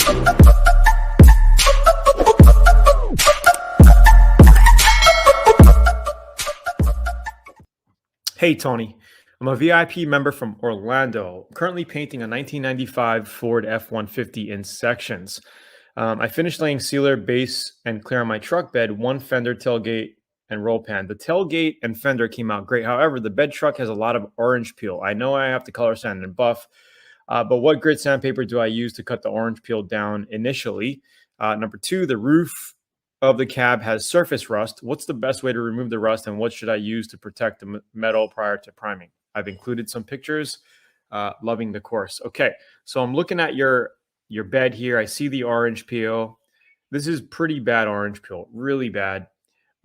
Hey, Tony. I'm a VIP member from Orlando, currently painting a 1995 Ford F-150 in sections. I finished laying sealer, base, and clear on my truck bed, one fender, tailgate, and roll pan. The tailgate and fender came out great. However, the bed truck has a lot of orange peel. I know I have to color sand and buff, but what grit sandpaper do I use to cut the orange peel down initially? Number two, the roof of the cab has surface rust. What's the best way to remove the rust, and what should I use to protect the metal prior to priming? I've included some pictures. Loving the course. Okay, so I'm looking at your bed here. I see the orange peel. This is pretty bad orange peel, really bad.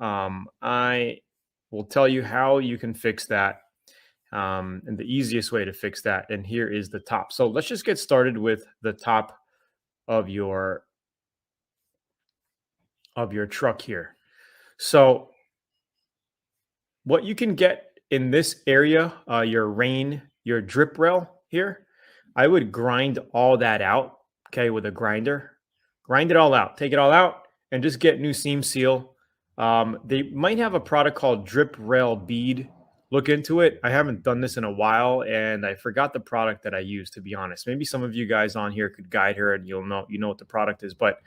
I will tell you how you can fix that, and the easiest way to fix that. And here is the top. So let's just get started with the top of your truck here. So what you can get in this area, your drip rail here, I would grind all that out, okay, with a grinder. Grind it all out, take it all out, and just get new seam seal. They might have a product called Drip Rail Bead. Look into it. I haven't done this in a while, and I forgot the product that I used, to be honest. Maybe some of you guys on here could guide her, and you know what the product is. But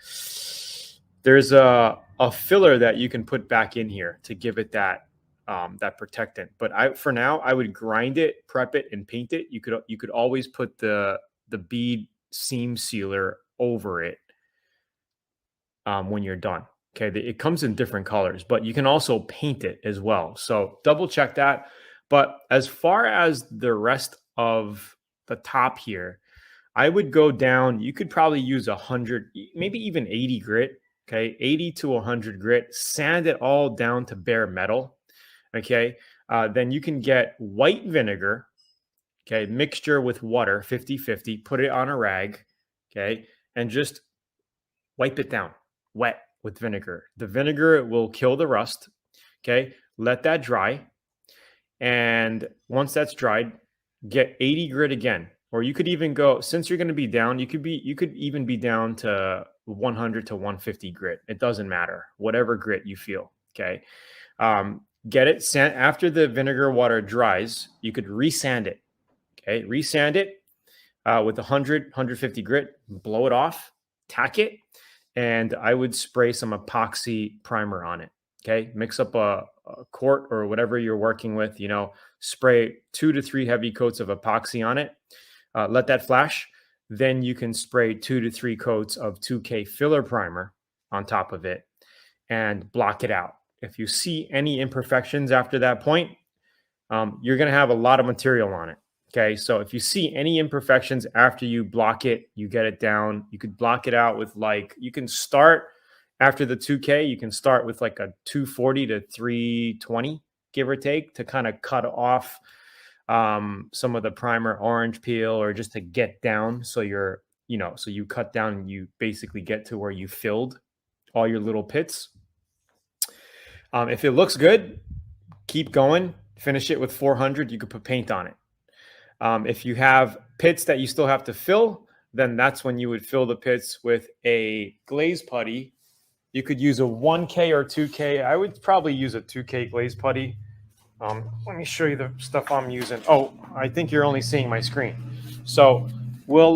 there's a filler that you can put back in here to give it that protectant. But for now, I would grind it, prep it, and paint it. You could always put the bead seam sealer over it when you're done. Okay, it comes in different colors, but you can also paint it as well. So double check that. But as far as the rest of the top here, I would go down. You could probably use 100, maybe even 80 grit. Okay, 80 to 100 grit. Sand it all down to bare metal. Okay, then you can get white vinegar. Okay, mixture with water, 50-50. Put it on a rag. Okay, and just wipe it down, wet with vinegar. The vinegar will kill the rust. Okay, let that dry. And once that's dried, get 80 grit again. Or you could even go, since you're going to be down, you could even be down to 100 to 150 grit. It doesn't matter, whatever grit you feel. Okay, get it sand after the vinegar water dries. You could resand it. Okay, resand it with 150 grit. Blow it off, tack it, and I would spray some epoxy primer on it. Okay, mix up a quart or whatever you're working with. Spray 2 to 3 heavy coats of epoxy on it. Let that flash. Then you can spray 2 to 3 coats of 2K filler primer on top of it and block it out. If you see any imperfections after that point, you're going to have a lot of material on it. Okay, so if you see any imperfections after you block it, you get it down. You could block it out with you can start after the 2K, you can start with like a 240 to 320, give or take, to kind of cut off some of the primer orange peel, or just to get down. So so you cut down and you basically get to where you filled all your little pits. If it looks good, keep going, finish it with 400. You could put paint on it. If you have pits that you still have to fill, then that's when you would fill the pits with a glaze putty. You could use a 1K or 2K. I would probably use a 2K glaze putty. Let me show you the stuff I'm using. Oh, I think you're only seeing my screen. So we'll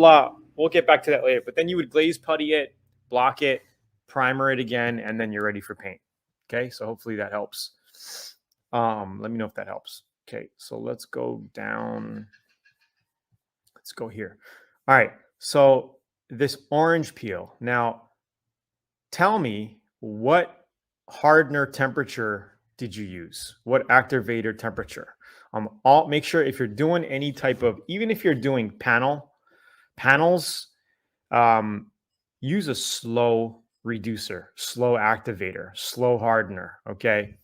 get back to that later. But then you would glaze putty it, block it, primer it again, and then you're ready for paint. Okay, so hopefully that helps. Let me know if that helps. Okay, so let's go down. Let's go here. All right, so this orange peel. Now, tell me, what hardener temperature did you use? What activator temperature? Make sure if you're doing any type of, even if you're doing panels, use a slow reducer, slow activator, slow hardener, okay?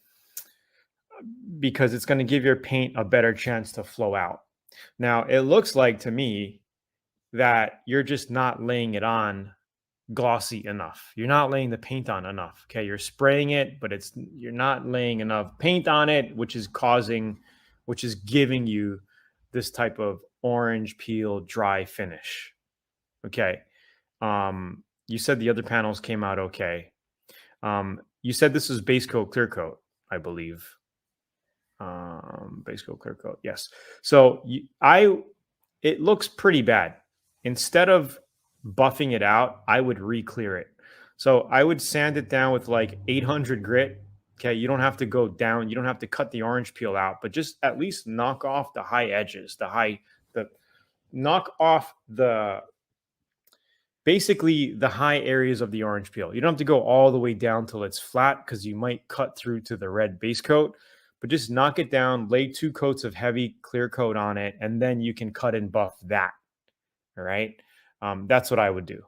Because it's going to give your paint a better chance to flow out. Now, it looks like to me that you're just not laying it on glossy enough. You're not laying the paint on enough. Okay, you're spraying it, but you're not laying enough paint on it, which is giving you this type of orange peel dry finish. Okay, You said the other panels came out okay. You said this is base coat, clear coat, I believe. Base coat, clear coat. Yes. So it looks pretty bad. Instead of buffing it out, I would re-clear it. So I would sand it down with like 800 grit. Okay, you don't have to go down. You don't have to cut the orange peel out, but just at least knock off the high edges, the knock off basically the high areas of the orange peel. You don't have to go all the way down till it's flat because you might cut through to the red base coat, but just knock it down, lay 2 coats of heavy clear coat on it, and then you can cut and buff that. All right. That's what I would do.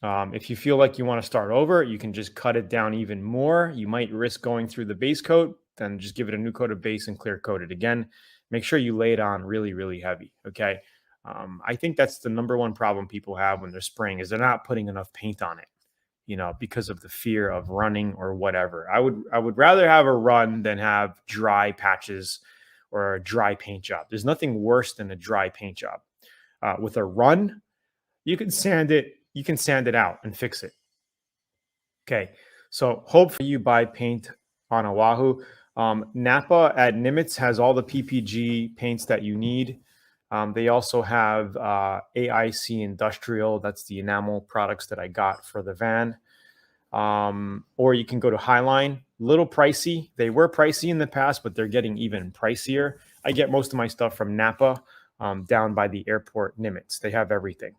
If you feel like you want to start over, you can just cut it down even more. You might risk going through the base coat, then just give it a new coat of base and clear coat it again. Make sure you lay it on really, really heavy. Okay. I think that's the number one problem people have when they're spraying is they're not putting enough paint on it, because of the fear of running or whatever. I would rather have a run than have dry patches or a dry paint job. There's nothing worse than a dry paint job. With a run, you can sand it out and fix it. Okay. So hopefully you buy paint on Oahu. Napa at Nimitz has all the PPG paints that you need. They also have AIC Industrial. That's the enamel products that I got for the van. Or you can go to Highline. Little pricey. They were pricey in the past, but they're getting even pricier. I get most of my stuff from Napa down by the airport Nimitz. They have everything.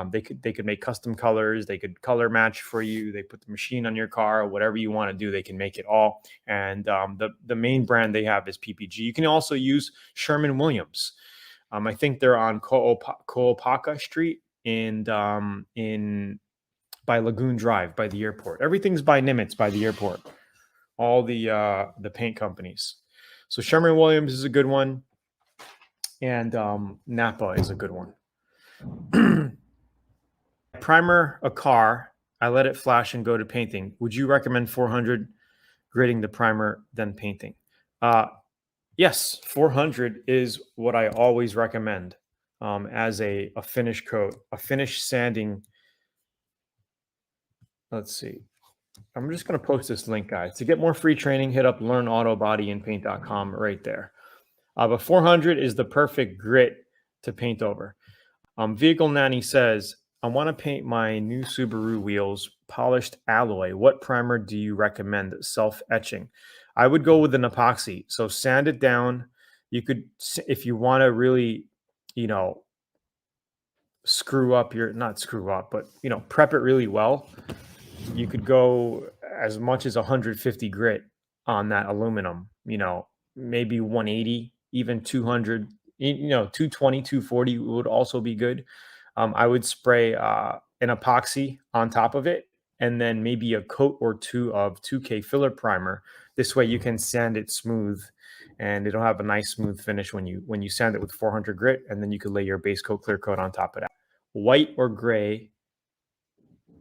They could make custom colors. They could color match for you. They put the machine on your car. Whatever you want to do, they can make it all. And the main brand they have is PPG. You can also use Sherman-Williams. I think they're on Koopaka Street and by Lagoon Drive by the airport. Everything's by Nimitz by the airport. All the paint companies. So Sherman-Williams is a good one, and Napa is a good one. Primer a car, I let it flash and go to painting. Would you recommend 400 gritting the primer then painting? Yes, 400 is what I always recommend as a finish coat, a finish sanding. Let's see. I'm just going to post this link, guys. To get more free training, hit up learnautobodyandpaint.com right there. But 400 is the perfect grit to paint over. Vehicle Nanny says, I want to paint my new Subaru wheels polished alloy. What primer do you recommend? Self-etching. I would go with an epoxy. So sand it down. You could, if you want to really, screw up not screw up, but, prep it really well. You could go as much as 150 grit on that aluminum, maybe 180, even 200, 220, 240 would also be good. I would spray an epoxy on top of it, and then maybe a coat or two of 2K filler primer. This way you can sand it smooth, and it'll have a nice smooth finish when you sand it with 400 grit, and then you could lay your base coat, clear coat on top of that. White or gray.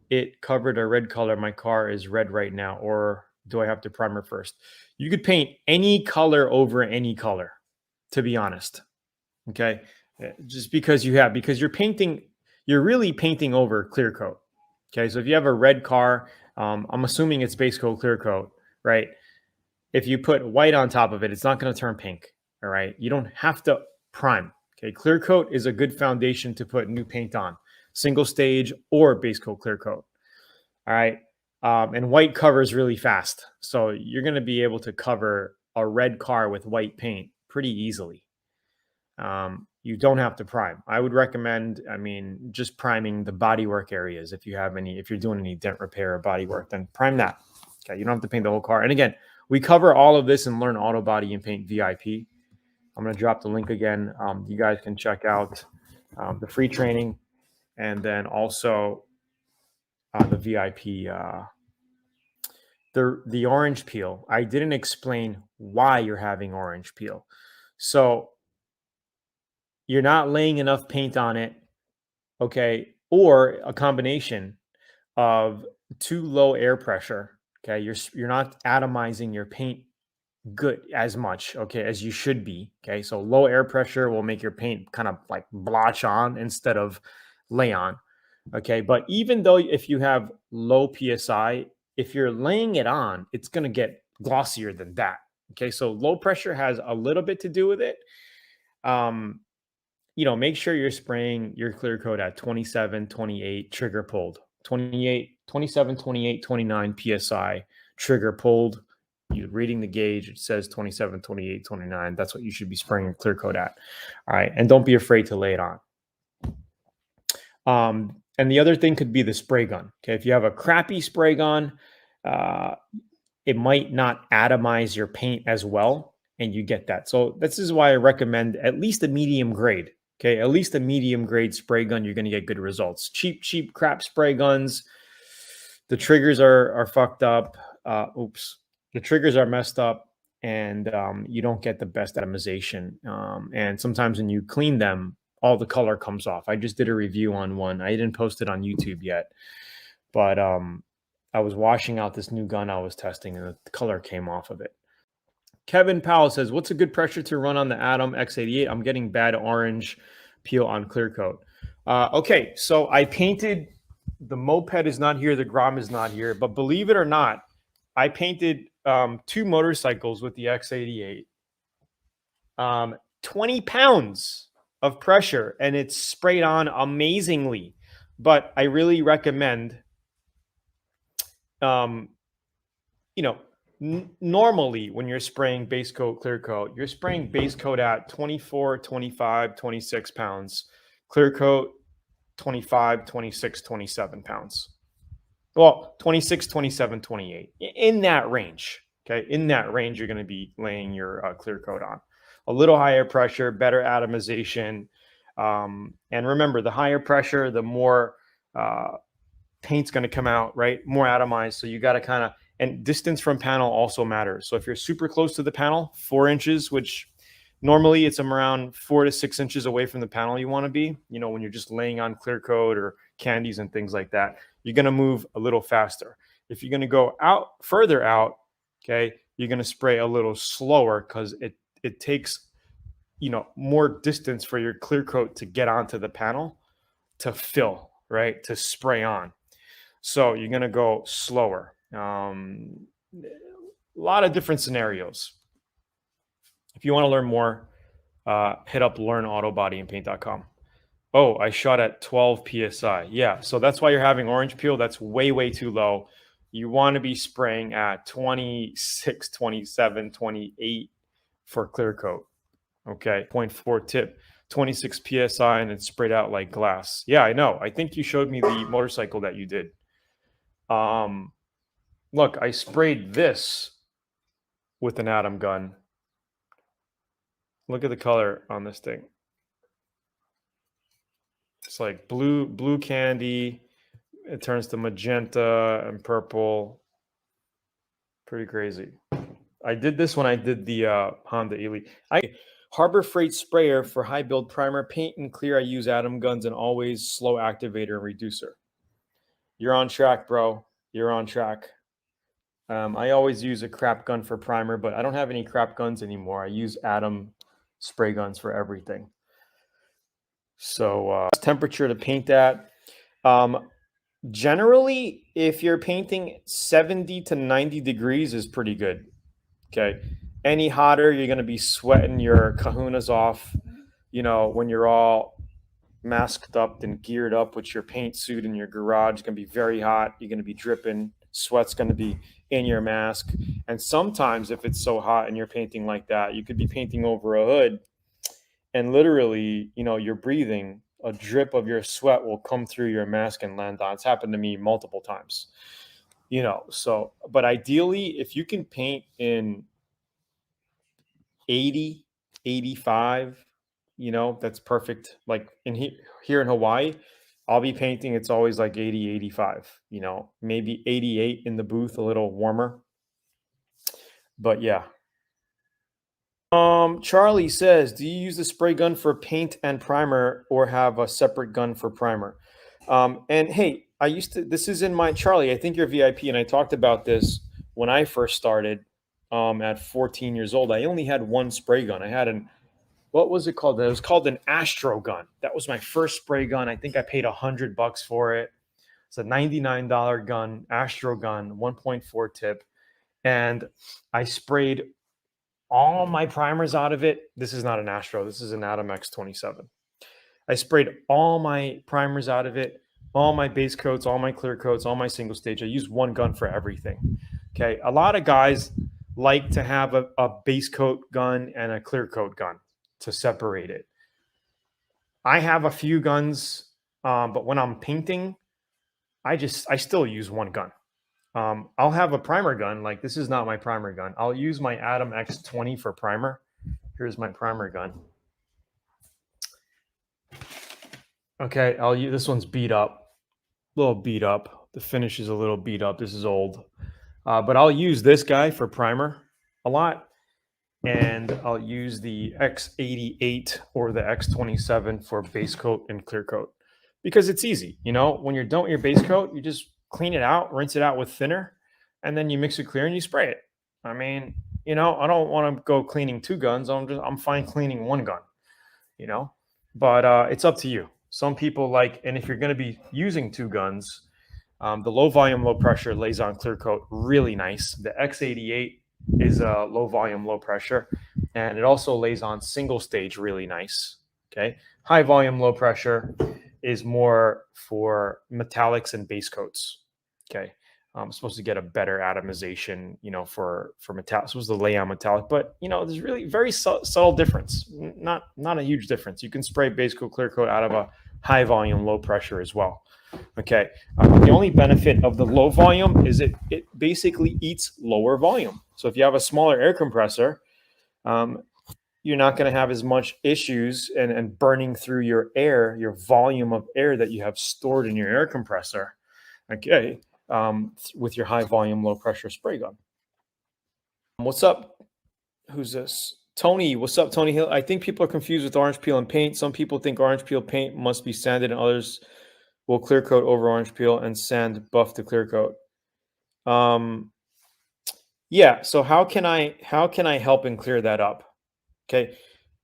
It covered a red color. My car is red right now. Or do I have to primer first? You could paint any color over any color, to be honest. Okay. Just because you're really painting over clear coat. Okay. So if you have a red car, I'm assuming it's base coat, clear coat, right? If you put white on top of it, it's not going to turn pink. All right. You don't have to prime. Okay. Clear coat is a good foundation to put new paint on. Single stage or base coat, clear coat. All right. And white covers really fast. So you're going to be able to cover a red car with white paint pretty easily. You don't have to prime. I would recommend, just priming the bodywork areas. If you're doing any dent repair or bodywork, then prime that. Okay. You don't have to paint the whole car. And again, we cover all of this and Learn Autobody and Paint VIP. I'm going to drop the link again. You guys can check out the free training. And then also the VIP, the orange peel. I didn't explain why you're having orange peel. So you're not laying enough paint on it, okay? Or a combination of too low air pressure, okay? You're not atomizing your paint good as much, okay, as you should be, okay? So low air pressure will make your paint kind of like blotch on instead of lay on. Okay. But even though if you have low PSI, if you're laying it on, it's going to get glossier than that. Okay. So low pressure has a little bit to do with it. Um, make sure you're spraying your clear coat at 27, 28 trigger pulled, 28, 27, 28, 29 PSI trigger pulled. You're reading the gauge. It says 27, 28, 29. That's what you should be spraying your clear coat at. All right. And don't be afraid to lay it on. And the other thing could be the spray gun. Okay. If you have a crappy spray gun, it might not atomize your paint as well. And you get that. So this is why I recommend at least a medium grade. Okay. At least a medium grade spray gun, you're going to get good results. Cheap crap spray guns. The triggers are fucked up. The triggers are messed up, and you don't get the best atomization. And sometimes when you clean them, all the color comes off. I just did a review on one. I didn't post it on YouTube yet, but I was washing out this new gun I was testing, and the color came off of it. Kevin Powell says, what's a good pressure to run on the Atom X88? I'm getting bad orange peel on clear coat. Okay, so I painted, the moped is not here, the Grom is not here, but believe it or not, I painted 2 motorcycles with the X88. 20 pounds of pressure, and it's sprayed on amazingly. But I really recommend, normally when you're spraying base coat, clear coat, you're spraying base coat at 24, 25, 26 pounds. Clear coat, 25, 26, 27 pounds. Well, 26, 27, 28. In that range. Okay. In that range, you're going to be laying your clear coat on. A little higher pressure, better atomization. And remember, the higher pressure, the more paint's going to come out, right? More atomized. So you got to kind of, and distance from panel also matters. So if you're super close to the panel, 4 inches, which normally it's around 4 to 6 inches away from the panel you want to be, when you're just laying on clear coat or candies and things like that, you're going to move a little faster. If you're going to go further out, okay, you're going to spray a little slower because it takes, more distance for your clear coat to get onto the panel to fill, right? To spray on. So you're going to go slower. A lot of different scenarios. If you want to learn more, hit up learnautobodyandpaint.com. Oh, I shot at 12 PSI. Yeah, so that's why you're having orange peel. That's way, way too low. You want to be spraying at 26, 27, 28 for clear coat. Okay, 0.4 tip, 26 PSI, and it's sprayed out like glass. Yeah, I know. I think you showed me the motorcycle that you did. Look, I sprayed this with an Atom gun. Look at the color on this thing. It's like blue candy. It turns to magenta and purple. Pretty crazy. I did this when I did the Honda Elite. Harbor Freight sprayer for high build primer, paint and clear. I use Atom guns and always slow activator and reducer. You're on track, bro. You're on track. I always use a crap gun for primer, but I don't have any crap guns anymore. I use Atom spray guns for everything. So temperature to paint at. Generally, if you're painting 70 to 90 degrees is pretty good. Okay. Any hotter, you're going to be sweating your kahunas off, when you're all masked up and geared up with your paint suit in your garage. It's going to be very hot. You're going to be dripping. Sweat's going to be in your mask. And sometimes if it's so hot and you're painting like that, you could be painting over a hood and literally, you're breathing, a drip of your sweat will come through your mask and land on. It's happened to me multiple times, so, but ideally, if you can paint in 80, 85, that's perfect. Like here in Hawaii, I'll be painting, it's always like 80, 85, maybe 88 in the booth, a little warmer. But yeah. Charlie says, do you use the spray gun for paint and primer or have a separate gun for primer? And hey, this is in my, Charlie, I think you're VIP, and I talked about this when I first started at 14 years old. I only had one spray gun. I had what was it called? It was called an Astro gun. That was my first spray gun. I think I paid $100 for it. It's a $99 gun, Astro gun, 1.4 tip. And I sprayed all my primers out of it. This is not an Astro. This is an Atom X87. I sprayed all my primers out of it, all my base coats, all my clear coats, all my single stage. I use one gun for everything. Okay. A lot of guys like to have a base coat gun and a clear coat gun to separate it. I have a few guns, but when I'm painting, I still use one gun. I'll have a primer gun. Like, this is not my primer gun. I'll use my Atom X20 for primer. Here's my primer gun. Okay, I'll use this one's beat up, a little beat up. The finish is a little beat up. This is old, but I'll use this guy for primer a lot, and I'll use the X88 or the X27 for base coat and clear coat because it's easy. You know, when you're done with your base coat, you just clean it out, rinse it out with thinner, and then you mix it clear and you spray it. I mean, you know, I don't want to go cleaning two guns. I'm fine cleaning one gun, you know, but it's up to you. Some people like, and if you're going to be using two guns, the low volume, low pressure lays on clear coat really nice. The X88 is a low volume, low pressure, and it also lays on single stage really nice. Okay. High volume, low pressure is more for metallics and base coats. Okay. I'm supposed to get a better atomization, you know, for metallic. Supposed to lay on metallic, but you know, there's really very subtle difference. Not a huge difference. You can spray base coat, clear coat out of a high volume, low pressure as well. Okay. The only benefit of the low volume is it basically eats lower volume. So if you have a smaller air compressor, you're not going to have as much issues and burning through your air, your volume of air that you have stored in your air compressor. Okay. With your high volume, low pressure spray gun. What's up? Who's this? Tony. What's up, Tony Hill? I think people are confused with orange peel and paint. Some people think orange peel paint must be sanded, and others will clear coat over orange peel and sand buff to clear coat. Yeah. So how can I help and clear that up? Okay.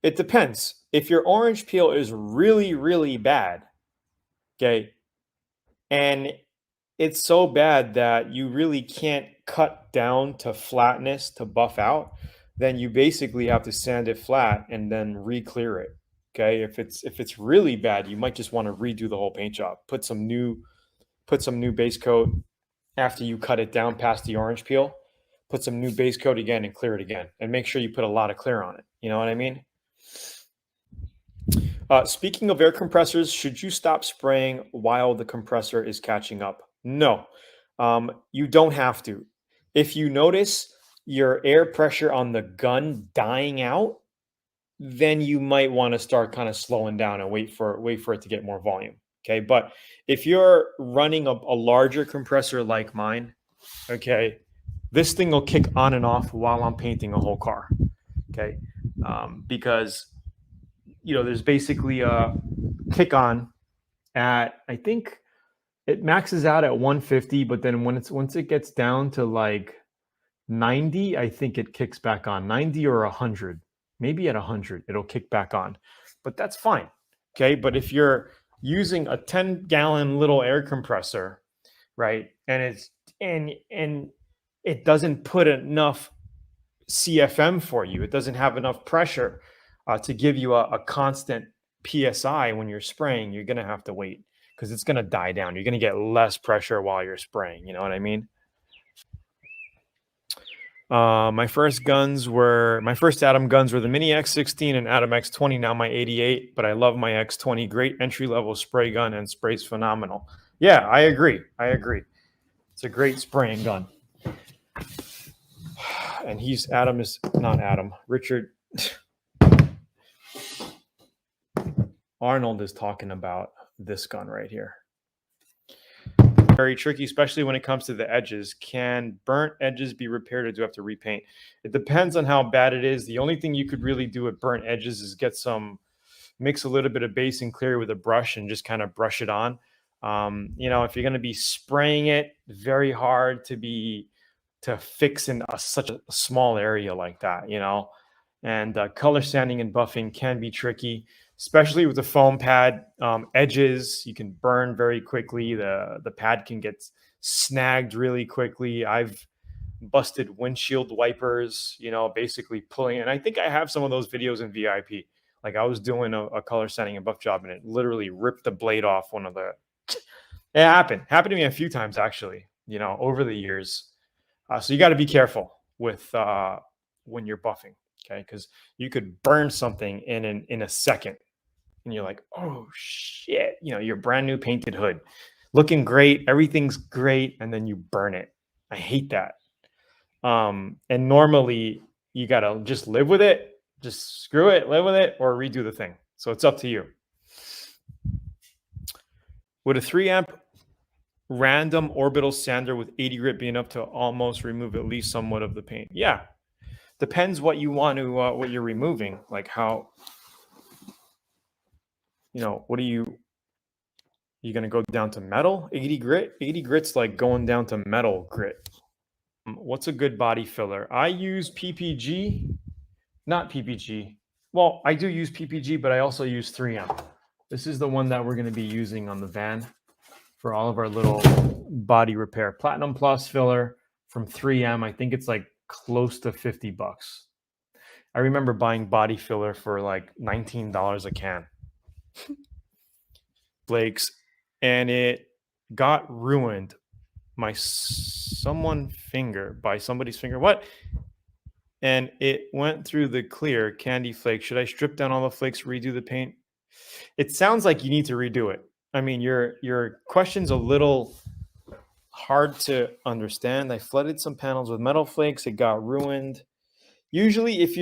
It depends. If your orange peel is really, really bad, okay, and it's so bad that you really can't cut down to flatness to buff out, then you basically have to sand it flat and then re-clear it. Okay. If it's really bad, you might just want to redo the whole paint job. Put some new base coat after you cut it down past the orange peel. Put some new base coat again and clear it again. And make sure you put a lot of clear on it. You know what I mean? Speaking of air compressors, should you stop spraying while the compressor is catching up? No, you don't have to. If you notice your air pressure on the gun dying out, then you might want to start kind of slowing down and wait for it to get more volume. Okay. But if you're running a larger compressor like mine, okay, this thing will kick on and off while I'm painting a whole car. Okay. Because, you know, there's basically a kick on at, I think it maxes out at 150, but then once it gets down to like 90, I think it kicks back on 90 or 100, maybe at 100, it'll kick back on, but that's fine. Okay. But if you're using a 10-gallon little air compressor, right, and it doesn't put enough CFM for you, it doesn't have enough pressure to give you a constant PSI when you're spraying, you're going to have to wait because it's going to die down. You're going to get less pressure while you're spraying. You know what I mean? My first Atom guns were the Mini X16 and Atom X20, now my 88, but I love my X20. Great entry-level spray gun and sprays phenomenal. Yeah, I agree. It's a great spraying gun. And Richard Arnold is talking about this gun right here. Very tricky, especially when it comes to the edges. Can burnt edges be repaired or do you have to repaint? It depends on how bad it is. The only thing you could really do with burnt edges is mix a little bit of base and clear with a brush and just kind of brush it on. You know, if you're going to be spraying it, very hard to fix in such a small area like that. You know, And color sanding and buffing can be tricky, especially with the foam pad edges. You can burn very quickly. The pad can get snagged really quickly. I've busted windshield wipers, basically pulling. And I think I have some of those videos in VIP. Like I was doing a color sanding and buff job, and it literally ripped the blade off one of the. It happened to me a few times actually, over the years. So you got to be careful with when you're buffing, okay? Because you could burn something in a second, and you're like, oh shit, your brand new painted hood, looking great, everything's great, and then you burn it. I hate that. And normally you gotta just live with it, just screw it, live with it, or redo the thing. So it's up to you. Would a 3 amp random orbital sander with 80 grit be enough to almost remove at least somewhat of the paint? Yeah, depends what you want to what you're removing. Like how, what are you gonna go down to metal? 80 grit? 80 grit's like going down to metal grit. What's a good body filler? I use PPG, not PPG. Well, I do use PPG, but I also use 3M. This is the one that we're going to be using on the van for all of our little body repair. Platinum Plus filler from 3M. I think it's like close to $50. I remember buying body filler for like $19 a can. Flakes, and it got ruined by somebody's finger. What? And it went through the clear candy flake. Should I strip down all the flakes, redo the paint? It sounds like you need to redo it. I mean, your question's a little hard to understand. I flooded some panels with metal flakes. It got ruined. Usually if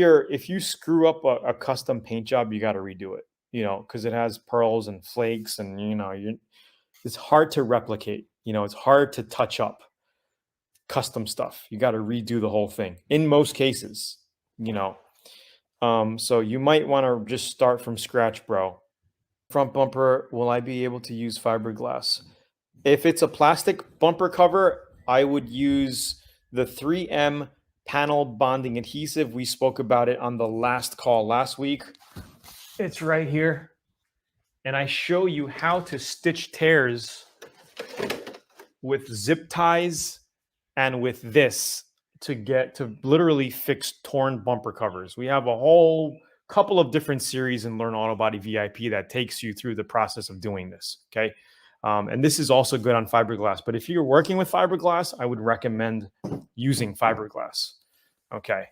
you screw up a custom paint job, you got to redo it, because it has pearls and flakes, and it's hard to replicate. It's hard to touch up custom stuff. You got to redo the whole thing in most cases, so you might want to just start from scratch, bro. Front bumper, will I be able to use fiberglass? If it's a plastic bumper cover, I would use the 3M panel bonding adhesive. We spoke about it on the last call last week. It's right here. And I show you how to stitch tears with zip ties and with this to literally fix torn bumper covers. We have a whole couple of different series in Learn Autobody VIP that takes you through the process of doing this, okay? And this is also good on fiberglass. But if you're working with fiberglass, I would recommend using fiberglass, okay?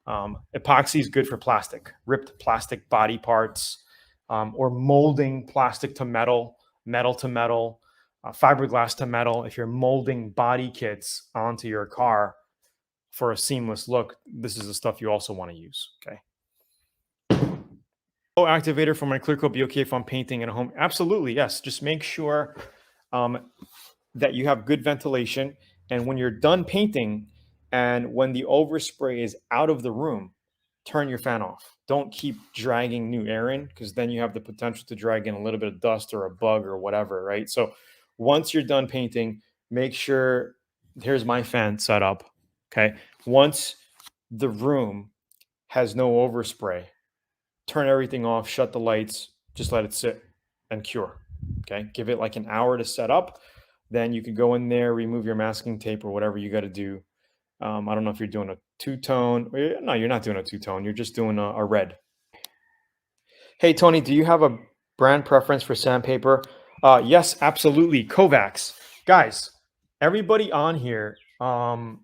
Epoxy is good for plastic, ripped plastic body parts, or molding plastic to metal, metal to metal, fiberglass to metal. If you're molding body kits onto your car for a seamless look, this is the stuff you also want to use, okay? Activator for my clear coat be okay if I'm painting at home? Absolutely, yes. Just make sure that you have good ventilation, and when you're done painting and when the overspray is out of the room, turn your fan off. Don't keep dragging new air in, because then you have the potential to drag in a little bit of dust or a bug or whatever, right? So once you're done painting, make sure, here's my fan set up, okay? Once the room has no overspray, turn everything off, shut the lights, just let it sit and cure, okay? Give it like an hour to set up. Then you can go in there, remove your masking tape or whatever you got to do. I don't know if you're doing a two-tone. No, you're not doing a two-tone. You're just doing a red. Hey, Tony, do you have a brand preference for sandpaper? Yes, absolutely. Kovacs. Guys, everybody on here, I'm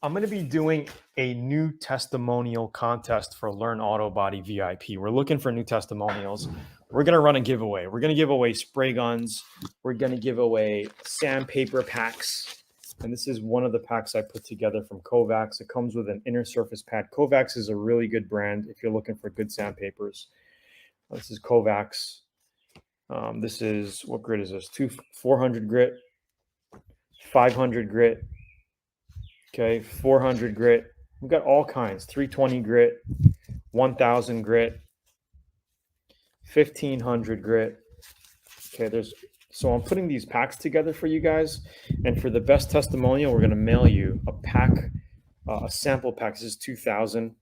going to be doing a new testimonial contest for Learn Autobody VIP. We're looking for new testimonials. We're going to run a giveaway. We're going to give away spray guns. We're going to give away sandpaper packs. And this is one of the packs I put together from Kovacs. It comes with an inner surface pad. Kovacs is a really good brand if you're looking for good sandpapers. This is Kovacs. This is, what grit is this? 400 grit, 500 grit. Okay, 400 grit. We've got all kinds. 320 grit, 1000 grit, 1500 grit. Okay, so I'm putting these packs together for you guys. And for the best testimonial, we're going to mail you a pack, a sample pack. This is 2000.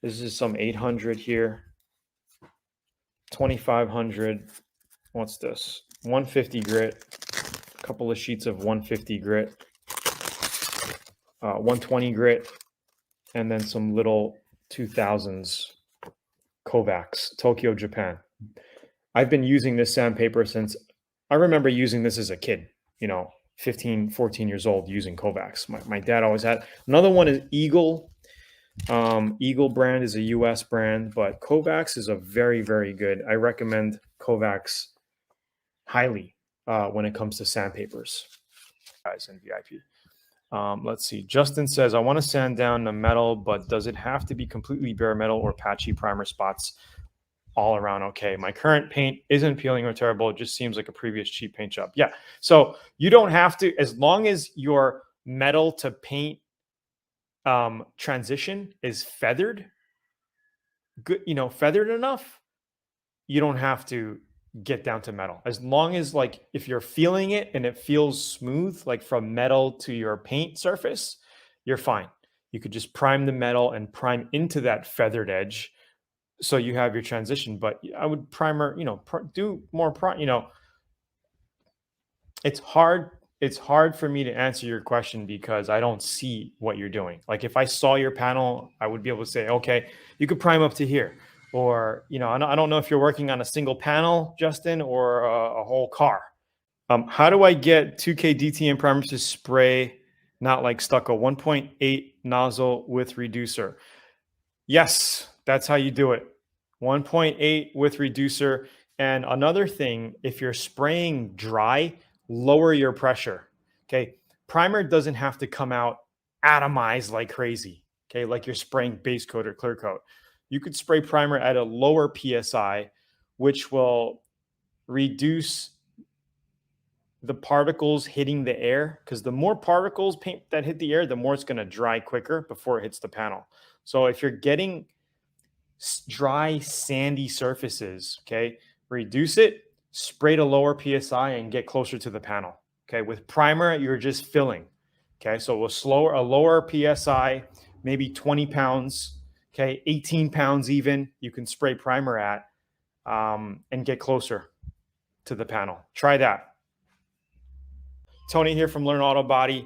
This is some 800 here, 2500. What's this? 150 grit, a couple of sheets of 150 grit, 120 grit, and then some little 2000s Kovacs, Tokyo, Japan. I've been using this sandpaper since I remember using this as a kid, 15, 14 years old using Kovacs. My dad always had. Another one is Eagle. Eagle brand is a US brand, but Kovacs is a very, very good. I recommend Kovacs highly when it comes to sandpapers, guys, and VIP. Let's see. Justin says, I want to sand down the metal, but does it have to be completely bare metal or patchy primer spots all around? Okay. My current paint isn't peeling or terrible. It just seems like a previous cheap paint job. Yeah. So you don't have to, as long as your metal to paint transition is feathered, good, feathered enough, you don't have to get down to metal. As long as, like, if you're feeling it and it feels smooth, like from metal to your paint surface, you're fine. You could just prime the metal and prime into that feathered edge so you have your transition. But I would primer, do more it's hard for me to answer your question because I don't see what you're doing. Like, if I saw your panel, I would be able to say, okay, you could prime up to here. Or, I don't know if you're working on a single panel, Justin, or a whole car. How do I get 2K DTM primers to spray, not like stucco? 1.8 nozzle with reducer. Yes, that's how you do it. 1.8 with reducer. And another thing, if you're spraying dry, lower your pressure. Okay. Primer doesn't have to come out atomized like crazy. Okay. Like you're spraying base coat or clear coat. You could spray primer at a lower PSI, which will reduce the particles hitting the air, because the more particles paint that hit the air, the more it's going to dry quicker before it hits the panel. So if you're getting dry, sandy surfaces, okay, reduce it, spray to lower PSI, and get closer to the panel. Okay, with primer, you're just filling. Okay, so a lower PSI, maybe 20 pounds, okay, 18 pounds even, you can spray primer at and get closer to the panel. Try that. Tony here from Learn Autobody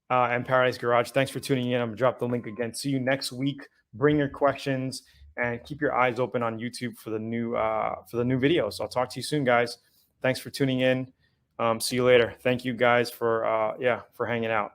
and Paradise Garage. Thanks for tuning in. I'm going to drop the link again. See you next week. Bring your questions and keep your eyes open on YouTube for the new videos. I'll talk to you soon, guys. Thanks for tuning in. See you later. Thank you guys for hanging out.